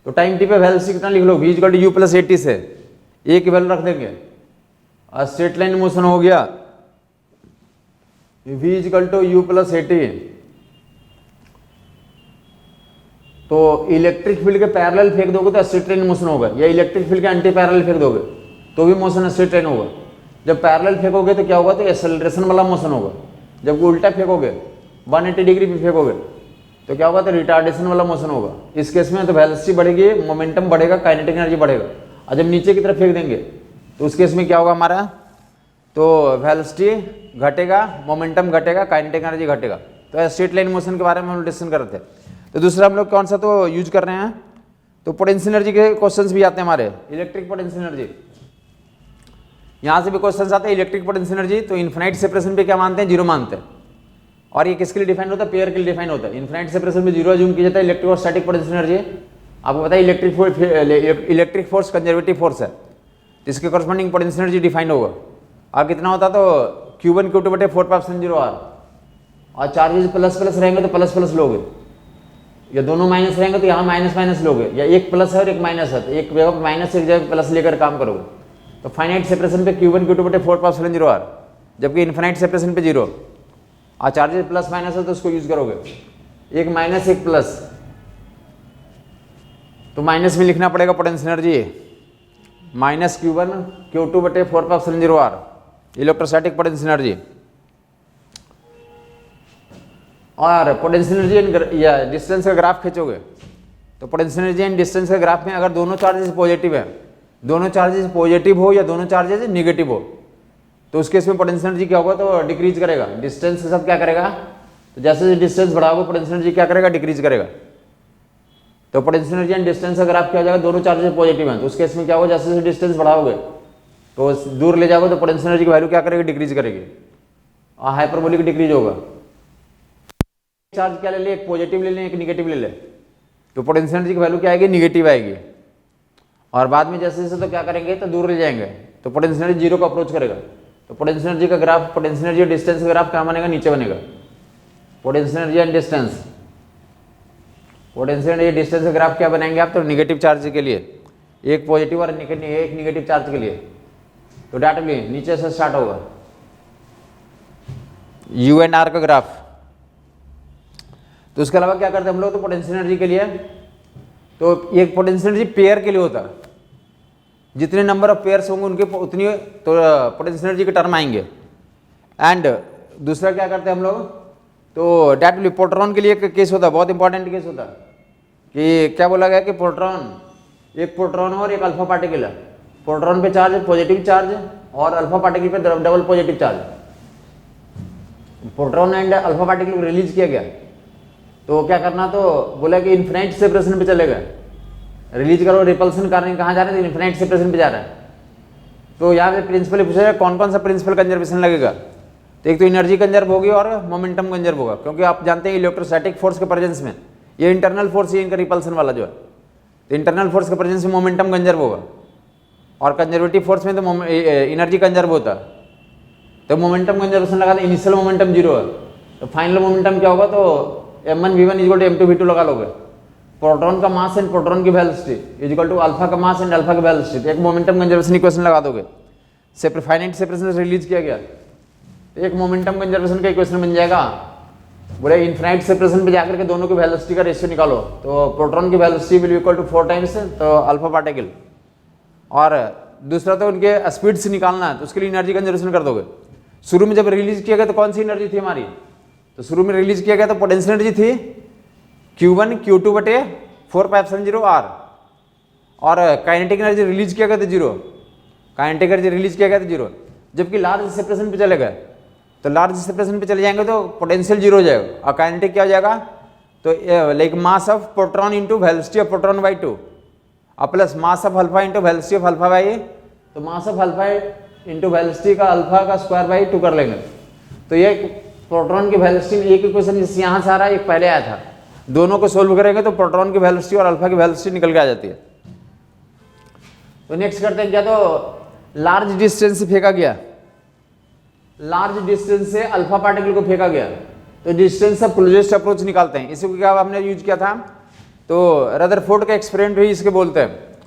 तो टाइम टी पे वेलोसिटी कितना लिख लो, V equal to U plus A T से ए की वैल्यू रख देंगे, और स्ट्रेट लाइन मोशन हो गया V equal to U plus A T. तो इलेक्ट्रिक फील्ड के पैरेलल फेंक दोगे तो स्ट्रेट लाइन मोशन होगा, या इलेक्ट्रिक फील्ड के एंटी पैरेलल फेंक दोगे तो भी मोशन स्ट्रेट लाइन होगा। जब पैरेलल फेंकोगे तो क्या होगा, तो एक्सेलरेशन वाला मोशन होगा, जब उल्टा फेंकोगे 180 डिग्री पे फेंकोगे तो क्या होगा, तो रिटार्डेशन वाला मोशन होगा। इस केस में तो वेलोसिटी बढ़ेगी, मोमेंटम बढ़ेगा, काइनेटिक एनर्जी बढ़ेगा। और जब नीचे की तरफ फेंक देंगे तो उस केस में क्या होगा हमारा, तो वेलोसिटी घटेगा, मोमेंटम घटेगा, काइनेटिक एनर्जी घटेगा। तो स्ट्रेट लाइन मोशन के बारे में हम डिस्कशन कर रहे थे। तो दूसरा हम लोग कौन सा तो यूज कर रहे हैं, तो पोटेंशियल एनर्जी के क्वेश्चंस भी आते हैं हमारे, इलेक्ट्रिक पोटेंशियल एनर्जी, यहाँ से भी क्वेश्चंस आते हैं। इलेक्ट्रिक पोटेंशियल एनर्जी तो इन्फिनाइट सेपरेशन पे क्या मानते हैं, 0 मानते हैं। और ये किसके लिए डिफाइन होता है, पेयर के लिए डिफाइन होता है। इन्फिनाइट सेपरेशन में 0 अज्यूम किया जाता है। इलेक्ट्रिक और स्टैटिक पोटेंशियल एनर्जी आपको पता है, इलेक्ट्रिक फोर्स कंजर्वेटिव फोर्स है, तो इसके कॉरस्पॉन्डिंग पोटेंशियल एनर्जी डिफाइन होगा। और कितना होता तो Q1 Q2 बटे 4πε0r, और चार्जेस प्लस प्लस रहेंगे तो प्लस प्लस लोगे, या दोनों माइनस रहेंगे तो यहाँ माइनस माइनस लोगे, या एक प्लस है और एक माइनस है, तो एक जगह माइनस एक जगह प्लस लेकर काम करोगे। तो फाइनाइट सेपरेशन पे Q1 Q2 बटे 4πε0r, जबकि इनफाइनाइट सेपरेशन पे 0, और चार्जेस प्लस माइनस है तो उसको यूज करोगे, एक माइनस एक प्लस, तो माइनस में लिखना पड़ेगा potential energy minus Q1 Q2 बटे 4πε0r, इलेक्ट्रोस्टैटिक पोटेंशियल एनर्जी। और पोटेंशियल एनर्जी या डिस्टेंस का ग्राफ खींचोगे तो पोटेंशियल एनर्जी एंड डिस्टेंस के ग्राफ में अगर दोनों चार्जेस पॉजिटिव है, दोनों चार्जेस पॉजिटिव हो या दोनों चार्जेस नेगेटिव हो, तो उस केस में पोटेंशियल एनर्जी क्या होगा, तो डिक्रीज करेगा। डिस्टेंस के साथ क्या करेगा, तो जैसे डिस्टेंस बढ़ाओगे पोटेंशियल एनर्जी क्या करेगा, डिक्रीज करेगा। तो पोटेंशियल एनर्जी एंड डिस्टेंस का ग्राफ क्या हो जाएगा, दोनों चार्जेस पॉजिटिव हैं, तो उस केस में क्या होगा, जैसे जैसे डिस्टेंस बढ़ाओगे तो दूर ले जाओगे तो पोटेंशियल एनर्जी की वैल्यू क्या करेगी, डिक्रीज करेगी, और हाइपरबोलिक डिक्रीज होगा। चार्ज क्या ले ले, एक पॉजिटिव ले ले एक निगेटिव ले ले, तो पोटेंशियल एनर्जी की वैल्यू क्या आएगी, निगेटिव आएगी। और बाद में जैसे जैसे तो क्या करेंगे, तो दूर ले जाएंगे तो पोटेंशियल एनर्जी 0 को अप्रोच करेगा। तो पोटेंशियल एनर्जी का ग्राफ, पोटेंशियल एनर्जी और डिस्टेंस का ग्राफ क्या बनेगा, नीचे बनेगा। Potential energy and distance, potential energy distance का ग्राफ क्या बनाएंगे आप, तो निगेटिव चार्ज के लिए एक पॉजिटिव और एक निगेटिव चार्ज के लिए, तो डायरेक्टली नीचे से स्टार्ट होगा यू एंड आर का ग्राफ। तो उसके अलावा क्या करते हैं हम लोग, तो पोटेंशियल एनर्जी के लिए, तो एक पोटेंशियल एनर्जी पेयर के लिए होता है, जितने नंबर ऑफ पेयर्स होंगे उनके उतनी तो पोटेंशियल एनर्जी के टर्म आएंगे। एंड दूसरा क्या करते हैं हम लोग, तो डायरेक्टली प्रोटॉन के लिए एक केस होता है, बहुत इंपॉर्टेंट केस होता है, कि क्या बोला गया कि प्रोटॉन, एक प्रोटॉन और एक अल्फा पार्टिकल है, प्रोटॉन पे चार्ज पॉजिटिव चार्ज और अल्फा पार्टिकल पे double positive charge. Proton and alpha particle को रिलीज किया गया, तो क्या करना, तो बोला कि इन्फिनाइट सेपरेशन पे चलेगा, रिलीज करो, रिपल्सन करने कहाँ जा रहे हैं, तो इन्फिनाइट सेपरेशन पे जा रहा है। तो यहाँ पे प्रिंसिपल पूछा जाए कौन कौन सा प्रिंसिपल कंजर्वेशन लगेगा, तो एक तो एनर्जी कंजर्व होगी और मोमेंटम कंजर्व होगा, क्योंकि आप जानते हैं इलेक्ट्रोस्टैटिक फोर्स के प्रेजेंस में ये इंटरनल फोर्स ये इनका रिपल्सन वाला जो है, तो इंटरनल फोर्स के प्रेजेंस में मोमेंटम कंजर्व होगा और कंजर्वेटिव फोर्स में तो एनर्जी कंजर्व होता है। तो मोमेंटम कंजर्वेशन लगा, इनिशियल मोमेंटम 0 है, तो फाइनल मोमेंटम क्या होगा, तो m1v1 इक्वल टू m2v2 लगा लोगे। प्रोटॉन का मास एंड प्रोटॉन की velocity is equal to alpha का मास एंड अल्फा की वेलोसिटी, एक मोमेंटम कंजर्वेशन इक्वेशन लगा दोगे। फाइनाइट सेपरेशन से रिलीज किया गया, एक मोमेंटम कंजर्वेशन का इक्वेशन बन जाएगा। बोले इनफाइनाइट सेपरेशन पे जाकर के दोनों की वेलोसिटी का रेशियो निकालो, तो प्रोटॉन की velocity will equal to 4 times तो अल्फा पार्टिकल, और दूसरा तो उनके स्पीड से निकालना है, तो उसके लिए एनर्जी कंजर्वेशन कर दोगे। शुरू में जब रिलीज किया गया तो कौन सी एनर्जी थी हमारी, तो शुरू में रिलीज किया गया तो पोटेंशियल एनर्जी थी Q1 Q2 बटे 4πε0 R, और काइनेटिक एनर्जी रिलीज किया गया तो 0, काइनेटिक एनर्जी रिलीज किया गया तो 0। जबकि लार्ज सेपरेशन पे चले गए, तो लार्ज सेपरेशन पे चले जाएंगे तो पोटेंशियल 0 हो जाएगा और काइनेटिक क्या हो जाएगा, तो like mass of proton into velocity of proton by 2 और plus mass of alpha into velocity of alpha by, तो mass of alpha into velocity का अल्फा का स्क्वायर बाई 2 कर लेंगे। तो ये प्रोटॉन की वेलोसिटी में एक इक्वेशन जिससे यहाँ से आ रहा है, एक पहले आया था, दोनों को सोल्व करेंगे तो प्रोटॉन की वेलोसिटी और अल्फा की वेलोसिटी निकल के आ जाती है। तो नेक्स्ट करते हैं क्या, तो लार्ज डिस्टेंस से फेंका गया, लार्ज डिस्टेंस से अल्फा पार्टिकल को फेंका गया, तो डिस्टेंस ऑफ क्लोजेस्ट अप्रोच निकालते हैं। इसी को क्या हमने यूज किया था, तो रदरफोर्ड का एक्सपेरिमेंट भी इसके बोलते हैं।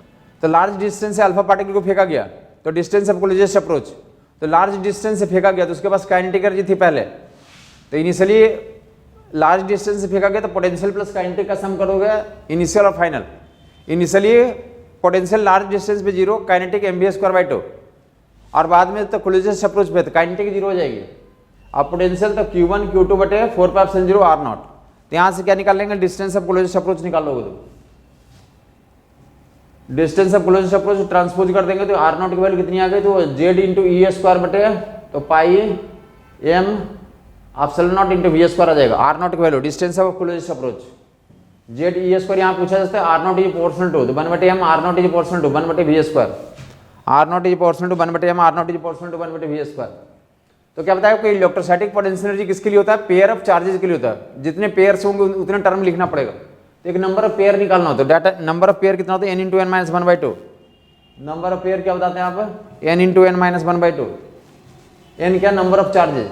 तो लार्ज डिस्टेंस से अल्फा पार्टिकल को फेंका गया, तो डिस्टेंस ऑफ क्लोजेस्ट अप्रोच, तो लार्ज डिस्टेंस से फेंका गया तो उसके पास काइनेटिक एनर्जी थी पहले, तो इनिशियली लार्ज डिस्टेंस से फेंका गया तो पोटेंशियल प्लस काइनेटिक का सम करोगे इनिशियल और final. Initially potential large distance पे 0, काइनेटिक mv²/2, और बाद में तो क्लोजेस्ट अप्रोच पे तो काइनेटिक 0 हो जाएगी। अब पोटेंशियल तो Q1 Q2 बटे 4πε0 R0, तो यहाँ से क्या निकाल लेंगे, डिस्टेंस ऑफ क्लोजेस्ट अप्रोच निकाल लोगे। तो distance of closest approach transpose कर देंगे तो R0 की वैल्यू कितनी आ गई, तो z इंटू E² बटे तो पाई m ε0 इंटू v² आ जाएगा। R0 की value distance of closest approach z E² यहाँ पूछा जाता है, R0 is proportional to 1/m, R0 is proportional to 1/v², R0 is proportional to 1/m, R0 is proportional to 1/v²। तो क्या बताया कि इलेक्ट्रोस्टैटिक पोटेंशियल एनर्जी किसके लिए होता है, पेयर ऑफ चार्जेस के लिए होता है। जितने पेयर्स होंगे उतने टर्म लिखना पड़ेगा, तो एक नंबर ऑफ पेयर निकालना होता है। डाटा नंबर ऑफ पेयर कितना होता है, n into n minus 1/2। Number of pair क्या बताते हैं आप, n into n minus 1/2। n क्या, नंबर ऑफ चार्जेस,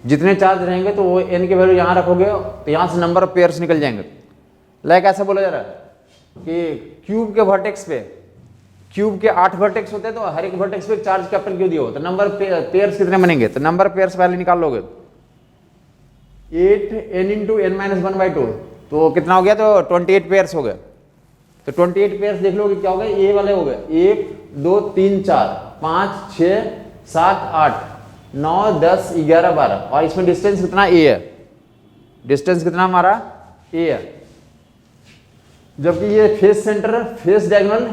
जितने चार्ज रहेंगे तो वो n की वैल्यू यहाँ रखोगे तो यहाँ से नंबर ऑफ पेयर्स निकल जाएंगे। लाइक ऐसा बोला जा रहा है कि क्यूब के वर्टेक्स पे, क्यूब के 8 वर्टेक्स होते हैं, तो हर एक वर्टेक्स पे चार्ज कैपिटल क्यू दिया हो, तो नंबर पेयर्स कितने बनेंगे, तो नंबर पेयर्स पहले निकाल लोगे 8 n इंटू n माइनस 1/2, तो कितना हो गया, तो 28 पेयर्स हो गए। तो 28 पेयर्स देख लोगे क्या हो गए, ए वाले हो गए 1 2 3 4 5 6 7 8 9 10 11 12, और इसमें डिस्टेंस कितना ए है, डिस्टेंस कितना हमारा ए है। जबकि ये फेस सेंटर फेस डायगोनल,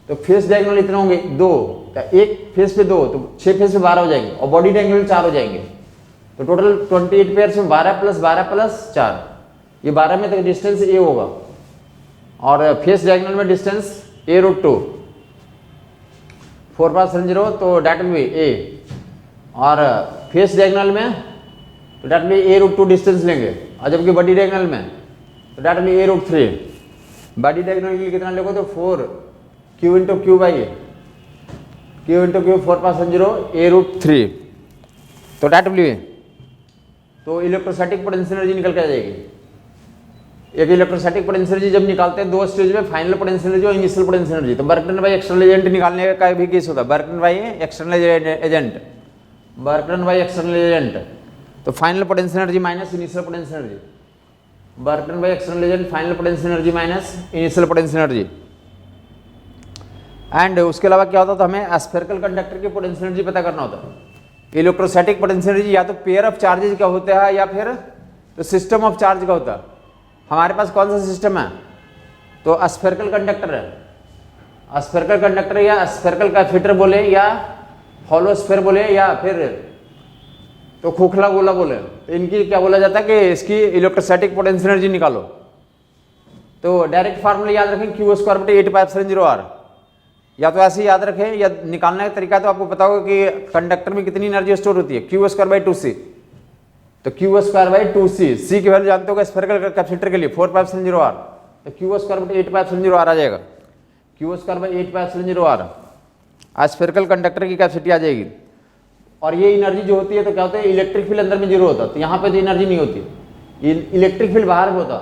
तो फेस डायगोनल इतने होंगे 2, तो एक फेस पे 2, तो 6 फेस पे 12 हो जाएंगे, और बॉडी डायगोनल 4 हो जाएंगे। तो टोटल 28 पेयर्स में 12 प्लस 4, ये 12 में तो डिस्टेंस ए होगा, और फेस डायगोनल में डिस्टेंस a√2 4πε0, तो डेट विल बी ए, और फेस डायगोनल में तो that will B a√2 distance लेंगे, और जबकि बॉडी डायगोनल में तो that will be a√3। Body diagonal के लिए कितना लोगे, तो 4 q into Q by q into Q 4πε0 a√3, तो डेट विल बी, तो इलेक्ट्रोस्टैटिक पोटेंशियल एनर्जी निकल के आ जाएगी। एक इलेक्ट्रोस्टैटिक पोटेंशियल एनर्जी जब निकालते हैं 2 स्टेज में, फाइनल पोटेंशियल एनर्जी और इनिशियल पोटेंशियल एनर्जी। तो work done by external agent निकालने का भी केस होता है, work done by external agent, work done by external agent, तो final potential energy minus initial potential energy, work done by external agent final potential energy minus initial potential energy. And उसके अलावा क्या होता था, हमें spherical conductor की potential energy पता करना होता है। इलेक्ट्रोस्टैटिक पोटेंशियल एनर्जी या तो पेयर ऑफ चार्जेज का होता है या फिर तो सिस्टम ऑफ चार्ज का होता है। हमारे पास कौन सा सिस्टम है, तो स्फेरिकल कंडक्टर है। स्फेरिकल कंडक्टर या स्फेरिकल कैथेटर बोले या हॉलो स्फेयर बोले या फिर तो खोखला गोला बोले, तो इनकी क्या बोला जाता है कि इसकी इलेक्ट्रोस्टैटिक पोटेंशियल एनर्जी निकालो। तो डायरेक्ट फार्मूला याद रखें, Q² बटे 8πε0 R, या तो ऐसे ही याद रखें, या निकालने का तरीका तो आपको पता होगा कि कंडक्टर में कितनी एनर्जी स्टोर होती है, क्यू स्क्वायर बाई 2c। तो क्यू स्क्वायर बाई 2c, सी की वैल्यू जानते हो स्फेरिकल कैपेसिटर के लिए 4πε0r, तो क्यू स्क्वायर बटे 8πε0r आ जाएगा, क्यू स्क्वायर बाई 8πε0r आज स्फेरिकल कंडक्टर की कैपेसिटी आ जाएगी। और ये एनर्जी जो होती है तो क्या होता है, इलेक्ट्रिक फील्ड अंदर में जीरो होता है, तो यहाँ पे तो एनर्जी नहीं होती, इलेक्ट्रिक फील्ड बाहर में होता।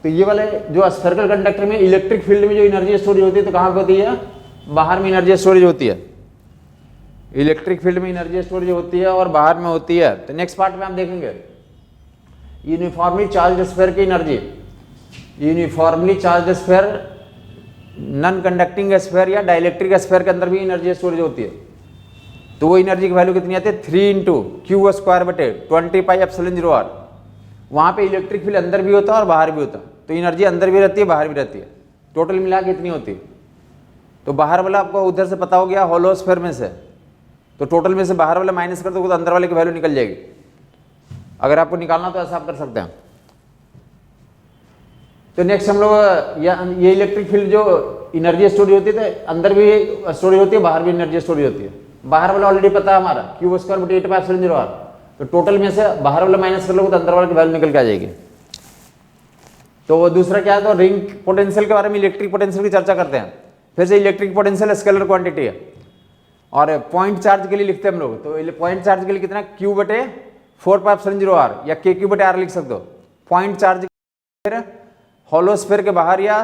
तो ये वाले जो स्फेरिकल कंडक्टर में इलेक्ट्रिक फील्ड में जो एनर्जी स्टोरेज होती है तो कहाँ पे होती है, बाहर में एनर्जी स्टोरेज होती है, इलेक्ट्रिक फील्ड में एनर्जी स्टोरेज होती है और बाहर में होती है। तो नेक्स्ट पार्ट में हम देखेंगे यूनिफॉर्मली चार्ज स्फीयर की energy, uniformly charge sphere, non conducting sphere या डाइलेक्ट्रिक स्फीयर के अंदर भी एनर्जी स्टोरेज होती है। तो वो एनर्जी की वैल्यू कितनी आती है, 3 इंटू क्यू स्क्वायर बटे 20πε0r। वहाँ पे इलेक्ट्रिक फील्ड अंदर भी होता है और बाहर भी होता है, तो एनर्जी अंदर भी रहती है बाहर भी रहती है, टोटल मिला के कितनी होती है। तो बाहर वाला आपको उधर से पता हो गया होलो स्फीयर में से, तो टोटल में से बाहर वाला माइनस कर दो तो अंदर वाले की वैल्यू निकल जाएगी। अगर आपको निकालना तो ऐसा आप कर सकते हैं। तो नेक्स्ट हम लोग ये इलेक्ट्रिक फील्ड जो एनर्जी स्टोरेज होती है तो अंदर भी स्टोरेज होती है बाहर भी एनर्जी स्टोरेज होती है। बाहर वाला ऑलरेडी पता है हमारा क्यू स्क्वायर बटे 8πε0r, तो टोटल में से बाहर वाला माइनस कर लोगे तो अंदर वाले की वैल्यू निकल के आ जाएगी। तो दूसरा क्या है, तो रिंग पोटेंशियल के बारे में, इलेक्ट्रिक पोटेंशियल की चर्चा करते हैं। फिर से इलेक्ट्रिक पोटेंशियल स्केलर क्वांटिटी है और पॉइंट चार्ज के लिए लिखते हैं हम लोग, तो पॉइंट चार्ज के लिए कितना, क्यू बटे 4πε0r या के क्यू बटे आर लिख सकते हो। पॉइंट चार्ज हॉलो स्फीयर के बाहर या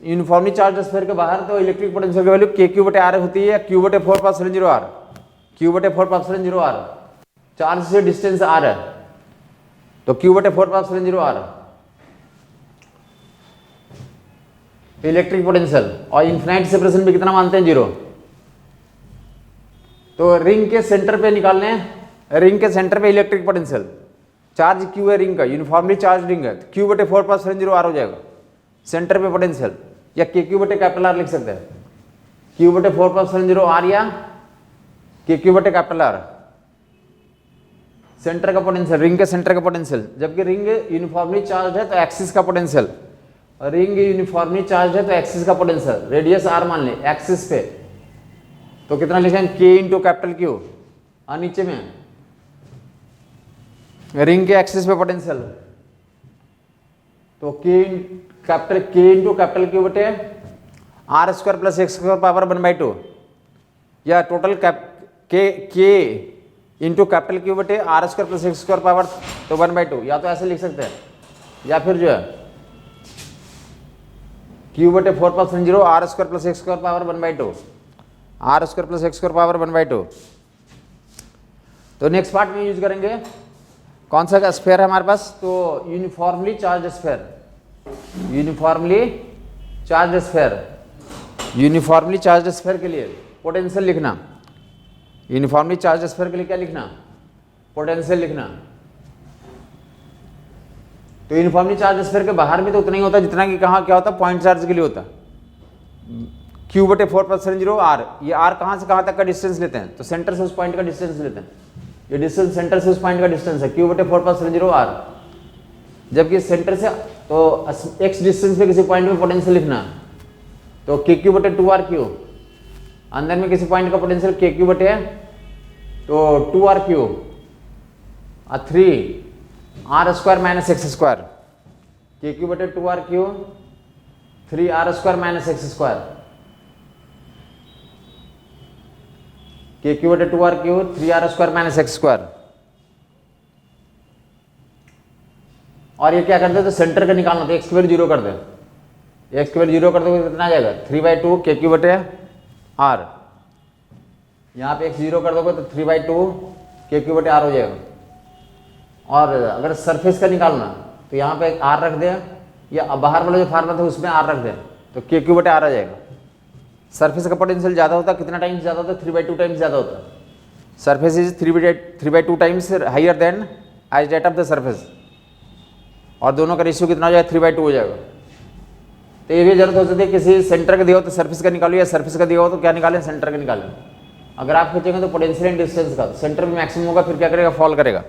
यूनिफॉर्मली चार्ज स्फीयर के बाहर तो इलेक्ट्रिक पोटेंशियल की वैल्यू के क्यू बटे आर होती है, क्यू बटे 4πε0r, क्यू बटे 4πε0r, चार्ज से डिस्टेंस आर है तो क्यू बटे 4πε0r इलेक्ट्रिक पोटेंशियल। और इन्फिनाइट सेपरेशन पे कितना मानते हैं, 0। तो रिंग के सेंटर पे निकालने हैं, रिंग के सेंटर पे इलेक्ट्रिक पोटेंशियल, चार्ज क्यू है रिंग का, यूनिफॉर्मली चार्ज रिंग है, क्यू बटे 4πε0r हो जाएगा सेंटर पे पोटेंशियल, या के क्यू बटे कैपिटल आर लिख सकते हैं, क्यू बटे 4πε0r या के क्यू बटे कैपिटल आर सेंटर का पोटेंशियल, रिंग के सेंटर का पोटेंशियल। जबकि रिंग यूनिफॉर्मली चार्ज है तो एक्सिस का पोटेंशियल, रिंग यूनिफॉर्मली चार्ज है तो एक्सिस का पोटेंशियल, रेडियस आर मान ले एक्सिस पे, तो कितना लिखेंगे, के इंटू कैपिटल क्यू, और नीचे में रिंग के एक्सिस पे पोटेंशियल, तो के इंटू कैपिटल क्यू बटे R square plus x square power 1/2, या total K into capital Q बटे R square plus x square power तो 1/2, या तो ऐसे लिख सकते हैं, या फिर जो है क्यू बटे 4πε0 r square plus x square power 1/2, r square plus x square power 1/2। तो नेक्स्ट पार्ट में यूज करेंगे कौन सा स्फीयर है हमारे पास, तो uniformly charge sphere, uniformly charge sphere, uniformly charge sphere के लिए पोटेंशियल लिखना, यूनिफॉर्मली चार्ज स्फीयर के लिए क्या लिखना, पोटेंशियल लिखना। तो यूनिफॉर्मली चार्ज स्फीयर के बाहर में तो उतना ही होता है जितना कि कहाँ क्या होता है, पॉइंट चार्ज के लिए होता है, क्यू बटे 4πε0 आर, ये आर कहाँ से कहाँ तक का डिस्टेंस लेते हैं, तो सेंटर से उस पॉइंट का डिस्टेंस लेते हैं, ये डिस्टेंस सेंटर से उस पॉइंट का डिस्टेंस है, क्यू बटे 4πε0 आर। जबकि सेंटर से तो एक्स डिस्टेंस पे किसी पॉइंट में पोटेंशियल लिखना, तो के क्यू बटे 2r क्यू, अंदर में किसी पॉइंट का पोटेंशियल के क्यू बटे तो 2r क्यू और 3r square minus x square, के क्यू बटे 2r Q 3r square minus x square, के क्यू बटे 2r Q 3r square minus x square. और ये क्या करते हैं, तो सेंटर का निकालना, तो एक्स की वैल्यू 0 कर दे, एक्स की वैल्यू 0 कर दोगे तो कितना आ जाएगा, 3/2 के क्यू बटे आर, यहाँ पे एक्स 0 कर दोगे तो 3/2 के क्यू बटे आर हो जाएगा। और अगर सरफेस का निकालना तो यहाँ पे आर रख दे, या बाहर वाला जो फार्मूला था उसमें आर रख दे, तो के क्यू बटे आर आ जाएगा। सरफेस का पोटेंशियल ज़्यादा होता है, कितना टाइम्स ज़्यादा होता है, 3/2 टाइम्स ज़्यादा होता है। Surface is 3/2 times higher than as that of the surface, और दोनों का रेशियो कितना हो जाएगा, 3/2 हो जाएगा। तो ये भी जरूरत हो सकती है किसी सेंटर का दिया हो तो सरफेस का निकालो, या सरफेस का दिया हो तो क्या निकालें, सेंटर का निकालें। अगर आप खींचेंगे तो पोटेंशियल एंड डिस्टेंस का सेंटर में मैक्सिमम होगा, फिर क्या करेगा, फॉल करेगा।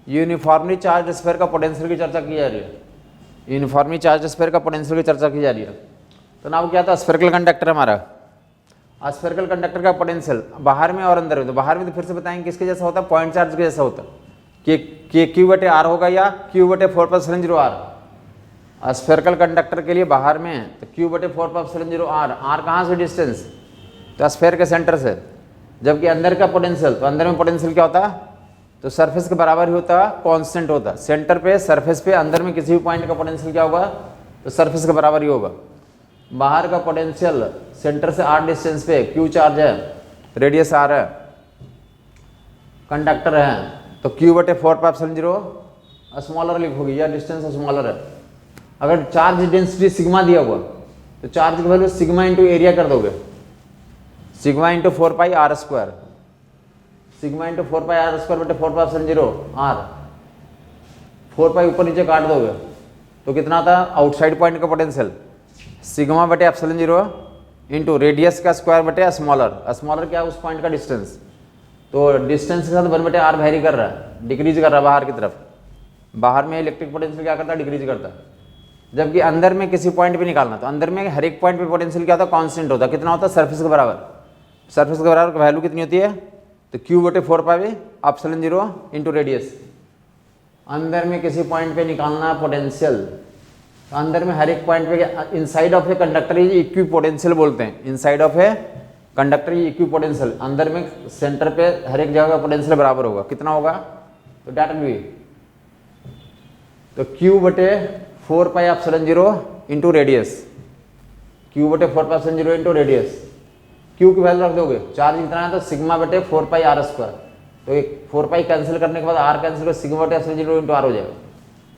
यूनिफॉर्मली चार्ज स्फीयर का पोटेंशियल की चर्चा की जा रही है, यूनिफॉर्मली चार्ज स्फीयर का पोटेंशियल की चर्चा की जा रही है। तो ना वो क्या था, स्फेरिकल कंडक्टर हमारा। स्फेरिकल कंडक्टर का पोटेंशियल बाहर में और अंदर में, तो बाहर में तो फिर से बताएंगे किसके जैसा होता है, पॉइंट चार्ज के जैसा होता है कि क्यू बटे आर होगा या क्यू बटे 4π0 आर। स्फेरिकल कंडक्टर के लिए बाहर में है तो क्यू बटे 4π0 आर। आर कहाँ से डिस्टेंस, तो स्फेयर के सेंटर से। जबकि अंदर का पोटेंशियल, तो अंदर में पोटेंशियल क्या होता है, तो सरफेस के बराबर ही होता है, कांस्टेंट होता है। सेंटर पे, सरफेस पे, अंदर में किसी भी पॉइंट का पोटेंशियल क्या होगा, तो सरफेस के बराबर ही होगा। बाहर का पोटेंशियल सेंटर से आर डिस्टेंस पे, क्यू चार्ज है, रेडियस आर है, कंडक्टर है, तो क्यू बटे 4π0 स्मॉलर लिखोगे या डिस्टेंस स्मॉलर है। अगर चार्ज डेंसिटी सिग्मा दिया हुआ तो चार्ज की वैल्यू सिग्मा इंटू एरिया कर दोगे, sigma into 4πr², sigma into 4πr² बटे 4π0 आर। 4π ऊपर नीचे काट दोगे तो कितना आता है, आउटसाइड पॉइंट का पोटेंशियल सिग्मा बटे ε0 इंटू रेडियस का स्क्वायर बटे स्मॉलर। स्मॉलर क्या है, उस पॉइंट का डिस्टेंस। तो डिस्टेंस के साथ 1/r वेरी कर रहा है, डिक्रीज कर रहा है बाहर की तरफ। बाहर में इलेक्ट्रिक पोटेंशियल क्या करता है, डिक्रीज करता है। जबकि अंदर में किसी पॉइंट पे निकालना, तो अंदर में हर एक पॉइंट पे पोटेंशियल क्या होता है, कांस्टेंट होता है। कितना होता है, सरफेस के बराबर। सरफेस के बराबर वैल्यू कितनी होती है, तो क्यू बटे 4π0 इंटू रेडियस। अंदर में किसी पॉइंट पे निकालना पोटेंशियल, तो अंदर में हर एक पॉइंट पे inside of a conductor equi potential बोलते हैं। Inside of a conductor equi potential, अंदर में सेंटर पे हर एक जगह का पोटेंशियल बराबर होगा। कितना होगा, तो डेट विल बी, तो क्यू बटे 4π0 इंटू रेडियस, क्यू बटे 4π0 इंटू रेडियस। क्यू की वैल्यू रख दोगे, चार्ज कितना है, तो सिग्मा बटे 4πr²। तो एक 4π कैंसिल करने के बाद आर कैंसिल कर, सिग्मा बटे ε0 इंटू आर हो जाएगा।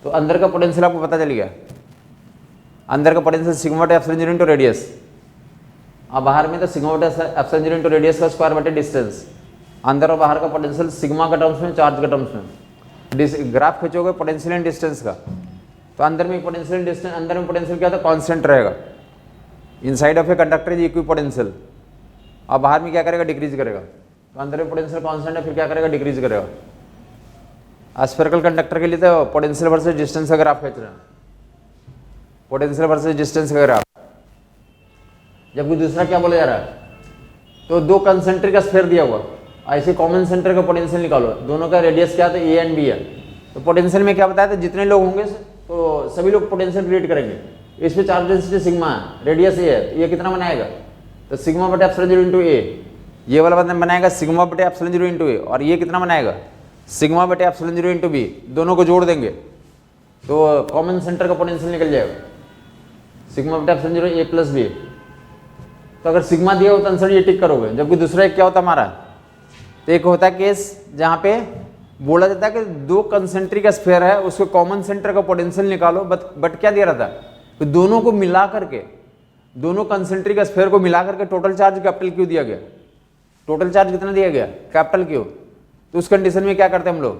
तो अंदर का पोटेंशियल आपको पता चल गया, अंदर का पोटेंशियल सिग्मा बटे ε0 इंटू रेडियस। अब बाहर में तो सिग्मा बटे ε0 इंटू रेडियस का स्क्वायर बटे डिस्टेंस। अंदर और बाहर का पोटेंशियल सिग्मा का टर्म्स में, चार्ज का टर्म्स में। ग्राफ खींचोगे पोटेंशियल एंड डिस्टेंस का, तो अंदर में पोटेंशियल डिस्टेंस, अंदर में पोटेंशियल क्या था, कांस्टेंट रहेगा। Inside of a conductor is equi potential, और बाहर में क्या करेगा, डिक्रीज करेगा। तो अंदर में पोटेंशियल कांस्टेंट है, फिर क्या करेगा, डिक्रीज करेगा। स्फेरिकल कंडक्टर के लिए तो पोटेंशियल वर्सेस डिस्टेंस का ग्राफ खींच रहे हैं, पोटेंशियल वर्सेस डिस्टेंस का ग्राफ। जबकि दूसरा क्या बोला जा रहा है, तो दो कंसेंट्रिक स्फीयर दिया हुआ, ऐसे कॉमन सेंटर का पोटेंशियल निकालो। दोनों का रेडियस क्या था, ए एंड बी है। तो पोटेंशियल में क्या बताया था, जितने लोग होंगे तो सभी लोग पोटेंशियल क्रिएट करेंगे। इसमें चार्ज डेंसिटी सिग्मा है, रेडियस ए है, तो ये कितना बनाएगा, तो सिग्मा बटे ε0 इंटू ए। ये वाला बनाएगा सिग्मा बटे ε0 इंटू ए, और ये कितना बनाएगा, सिग्मा बटे ε0 इंटू बी। दोनों को जोड़ देंगे तो कॉमन सेंटर का पोटेंशियल निकल जाएगा, सिग्मा बटे ε0 ए प्लस बी। तो अगर सिग्मा दिया हो तो आंसर ये टिक करोगे। जबकि दूसरा एक क्या होता है हमारा, तो एक होता है केस जहाँ पे बोला जाता है कि दो कंसेंट्रिक स्फीयर है, उसके कॉमन सेंटर का पोटेंशियल निकालो। बट क्या दिया रहता है, तो दोनों को मिला करके, दोनों कंसेंट्रिक स्फीयर को मिला करके टोटल चार्ज कैपिटल क्यू दिया गया। टोटल चार्ज कितना दिया गया, कैपिटल क्यू। तो उस कंडीशन में क्या करते हैं हम लोग,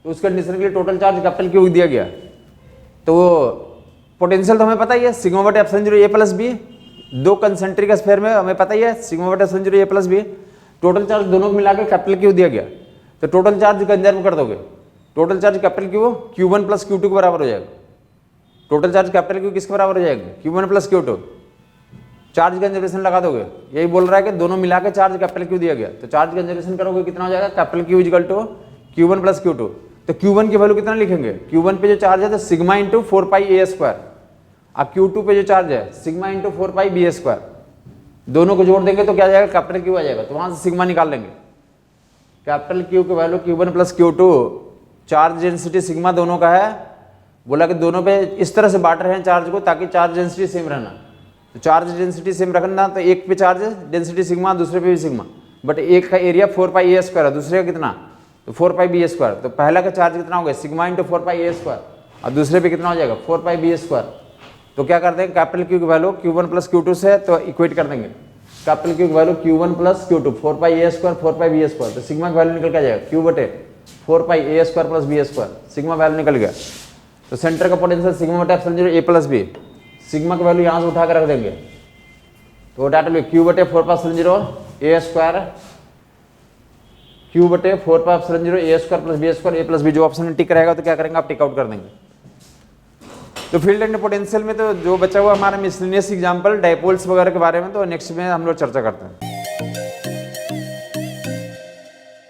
तो उस कंडीशन के लिए टोटल चार्ज कैपिटल क्यू दिया गया। तो पोटेंशियल तो हमें पता ही है, सिग्मा बटे ε0 ए प्लस बी। दो कंसेंट्रिक स्फीयर में हमें पता ही है, सिग्मा बटे ε0 ए प्लस बी। टोटल चार्ज दोनों को मिला के कैपिटल क्यू दिया गया। तो टोटल चार्ज कंजर्व कर दोगे, total charge capital Q Q1 plus Q2 के बराबर हो जाएगा। टोटल चार्ज कैपिटल क्यू किसके बराबर हो जाएगा, Q1 plus Q2। Charge conservation लगा दोगे, यही बोल रहा है कि दोनों मिला के चार्ज कैपिटल क्यू दिया गया। तो चार्ज कंजर्वेशन करोगे, कितना हो जाएगा, capital Q equal to Q1 plus Q2। तो Q1 की वैल्यू कितना लिखेंगे, Q1 पे जो चार्ज है तो सिग्मा इंटू 4πa², और Q2 पे जो चार्ज है सिग्मा इंटू 4πba²। दोनों को जोड़ देंगे तो क्या आ जाएगा, कैपिटल क्यू आ जाएगा। तो वहां से सिग्मा निकाल लेंगे, कैपिटल क्यू की value Q1 plus Q2। Charge density sigma दोनों का है, बोला कि दोनों पे इस तरह से बांट रहे हैं चार्ज को ताकि चार्ज डेंसिटी सेम रहना। तो चार्ज डेंसिटी सेम रखना, तो एक पे चार्ज डेंसिटी सिग्मा, दूसरे पे भी सिग्मा। बट एक का एरिया 4πa² है, दूसरे का कितना, तो 4πba²। तो पहला का चार्ज कितना हो गया, सिग्मा इंटू 4πa², और दूसरे पे कितना हो जाएगा, 4πba²। तो क्या करते हैं, कैपिटल क्यू की वैल्यू Q1 प्लस Q2 से तो इक्वेट कर देंगे। कैपिटल क्यू की value Q1 plus Q2 4πa² 4πba²। तो सिग्मा की वैल्यू निकल के जाएगा Q बटे 4πa² plus b²। Sigma value निकल गया। तो सेंटर का पोटेंशियल सिग्मा बटे ε0 ए प्लस बी। सिग्मा की वैल्यू यहाँ से उठा कर रख देंगे, तो डाटा Q बटे 4π0 a², Q बटे 4π0 a² plus b², a plus B. जो ऑप्शन में टिक रहेगा तो क्या करेंगे आप, टिक आउट कर देंगे। तो फील्ड एंड पोटेंशियल में तो जो बचा हुआ हमारा मिसलिनियस एग्जांपल डायपोल्स वगैरह के बारे में, तो नेक्स्ट में हम लोग चर्चा करते हैं।